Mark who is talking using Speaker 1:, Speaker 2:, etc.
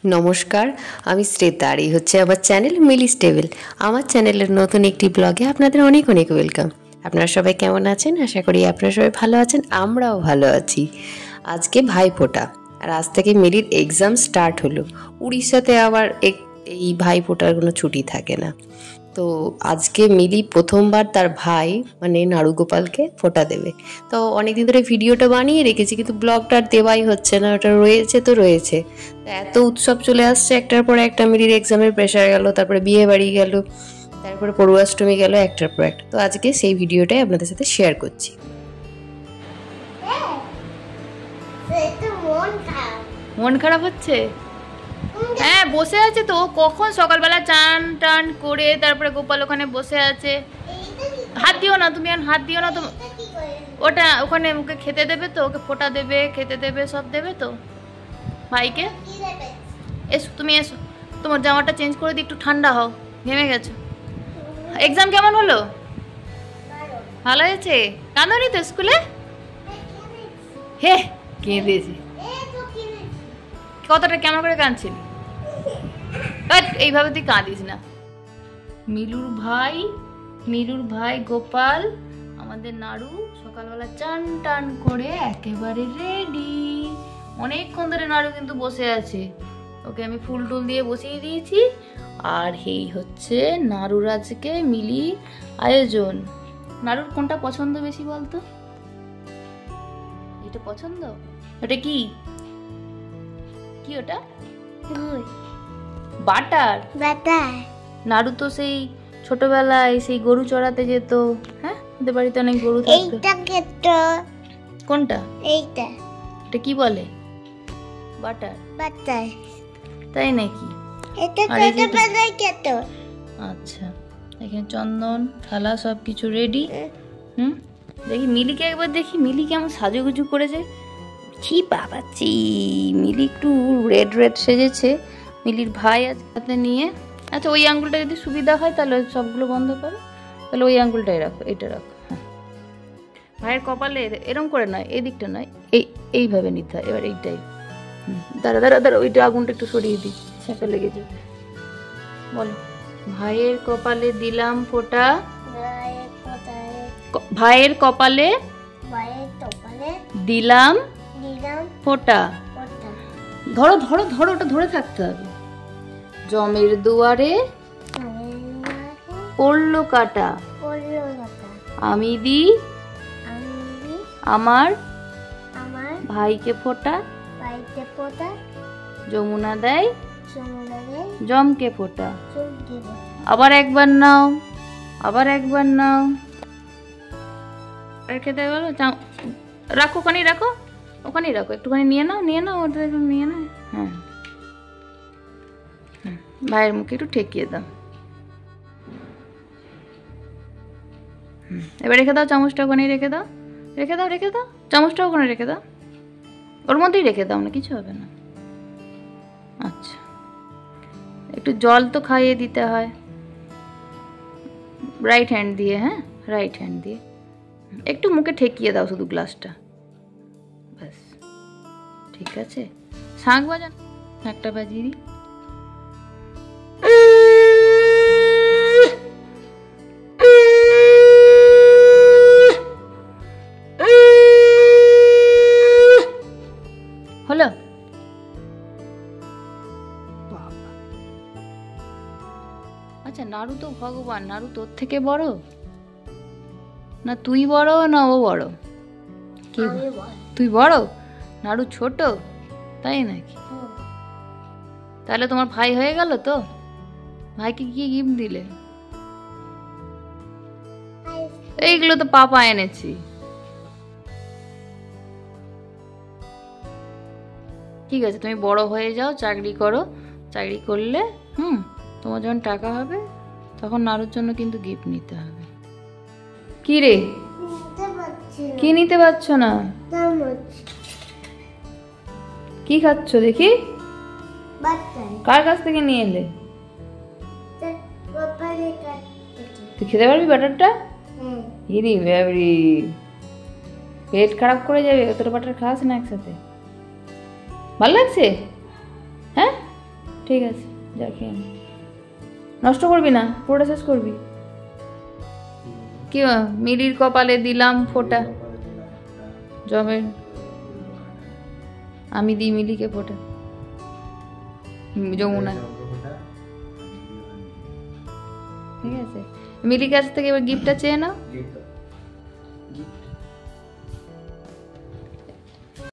Speaker 1: নমস্কার, আমি শ্রেতা আর এই হচ্ছে আমার চ্যানেল মিলিস টেবিল। আমার চ্যানেলের নতুন একটি ব্লগে আপনাদের অনেক অনেক ওয়েলকাম। আপনারা সবাই কেমন আছেন? আশা করি আপনারা সবাই ভালো আছেন, আমরাও ভালো আছি। আজকে ভাইফোঁটা আর আজ থেকে মিলির এক্সাম স্টার্ট হলো। উড়িষ্যাতে আবার এই ভাইফোঁটার কোনো ছুটি থাকে না। তো আজকে মিলি প্রথমবার তার ভাই মানে নাড়ুগোপালকে ফোঁটা দেবে। তো অনেকদিন ধরে ভিডিওটা বানিয়ে রেখেছি, কিন্তু ব্লগটা আর দেওয়াই হচ্ছে না। ওটা রয়েছে তো রয়েছে। এত উৎসব চলে আসছে, একটার পর একটা। মিলির এক্সামের প্রেশার গেল, তারপরে বিয়ে বাড়ি গেল, তারপরে পড়ুয়াষ্টমী গেল, একটার পর একটা। তো আজকে সেই ভিডিওটাই আপনাদের সাথে শেয়ার করছি।
Speaker 2: মন খারাপ হচ্ছে? হ্যাঁ, বসে আছে তো। কখন সকালবেলা চান টান করে তারপরে গোপাল ওখানে বসে আছে। হাত দিও না তুমি, হাত দিও না। তো ওটা ওখানে ওকে খেতে দেবে তো, ওকে ফোঁটা দেবে, খেতে দেবে, সব দেবে তো ভাইকে। এসো তুমি, এসো। তোমার জামাটা চেঞ্জ করে দিই, একটু ঠান্ডা হও, ঘেমে গেছো। এক্সাম কেমন হলো? ভালো হয়েছে? কাঁদোনি তো স্কুলে? হে, কেঁদেছি। কতটা কেমন করে কাঁদছিলি? এইভাবে তুই কাঁদিস না। মিলুর ভাই গোপাল, আমাদের নাড়ু সকালবেলা চান টান করে একেবারে রেডি। অনেকক্ষণ ধরে নাড়ু কিন্তু বসে আছে। ওকে আমি ফুল টুল দিয়ে বসিয়ে দিয়েছি। আর এই হচ্ছে নাড়ুর আজকে মিলি আয়োজন। নাড়ুর কোনটা পছন্দ বেশি বলতো? এটা পছন্দ? ওটা কি কি ওটা? বাটার। নাড়ু তো সেই ছোটবেলায় সেই গরু চড়াতে যেত। হ্যাঁ, ওদের বাড়িতে অনেক গরু থাকতো। কোনটা? এইটা। এটা কি বলে? বাটার। তাই নাকি? আচ্ছা, এখানে চন্দন থালা সবকিছু রেডি। দেখি মিলিকে একবার দেখি, মিলি কেমন সাজুগুজু করেছে। ছি বাবা ছি, মিলি একটু রেড সেজেছে। মিলির ভাই হাতে নিয়ে। আচ্ছা, ওই আঙ্গুলটা যদি সুবিধা হয় তাহলে সবগুলো বন্ধ করো। তাহলে ওই আঙ্গুলটাই রাখো, এটা রাখো। হ্যাঁ, ভাইয়ের কপালে এরম করে নয়, এই দিকটা নয়, এইভাবে নিতে হয়। এবার এইটাই। দাঁড়া, ওইটা আগুনটা একটু সরিয়ে দিই, সেটা লেগে যাবে। বলো, ভাইয়ের কপালে দিলাম ফোঁটা। ভাইয়ের কপালে দিলাম ফোঁটা। ধরো, ওটা ধরে থাকতে হবে। জমের দুয়ারে পড়লো কাটা, আমি দিই আমার ভাইকে ফোঁটা। যমুনা দেয় জমকে ফোঁটা। আবার একবার নাও, রেখে দেয়। বলো, রাখো, ওখানেই রাখো, একটুখানি নিয়ে নাও, ওটা একটু নিয়ে নাও। হ্যাঁ, ভাইয়ের মুখে একটু ঠেকিয়ে দাও। এবার রেখে দাও, চামচটা ওখানেই রেখে দাও। চামচটা ওখানে রেখে দাও, ওর মধ্যেই রেখে দাও, না কিছু হবে না। আচ্ছা, একটু জল তো খাইয়ে দিতে হয় রাইট হ্যান্ড দিয়ে। হ্যাঁ, রাইট হ্যান্ড দিয়ে একটু মুখে ঠেকিয়ে দাও শুধু গ্লাসটা, ব্যাস ঠিক আছে। শাঁখ বাজান, শাঁখটা বাজিয়ে দিই। হলো? আচ্ছা, নাড়ু তো ভগবান। নাড়ু তোর থেকে বড় না? তুই বড় না ও বড়? তুই বড়, নাড়ু ছোট, তাই নাকি? তাহলে তোমার ভাই হয়ে গেল তো? ভাইকে কি গিফট দিলে? এইগুলো তো পাপা এনেছি। ঠিক আছে, তুমি বড় হয়ে যাও, চাকরি করো। চাকরি করলে তোমার যখন টাকা হবে তখন নাড়ুর জন্য কিন্তু গিফট নিতে হবে। কি রে, কি নিতে পারছো না? কি খাচ্ছ দেখি? কার কাছ থেকে নিয়ে এলে? তুই খেতে পারবি বাটারটা? ইরি বাবরি, পেট খারাপ করে যাবে। তোর বাটার খাস না একসাথে? ভালো লাগছে? হ্যাঁ, ঠিক আছে, যা খেয়ে নে। নষ্ট করবি না, পুরোটা শেষ করবি। কি মিলির কপালে দিলাম ফোঁটা, জবে আমি দিই মিলিকে ফোঁটা। যমুনা, ঠিক আছে। মিলির কাছ থেকে এবার গিফটটা চেয়ে নাও।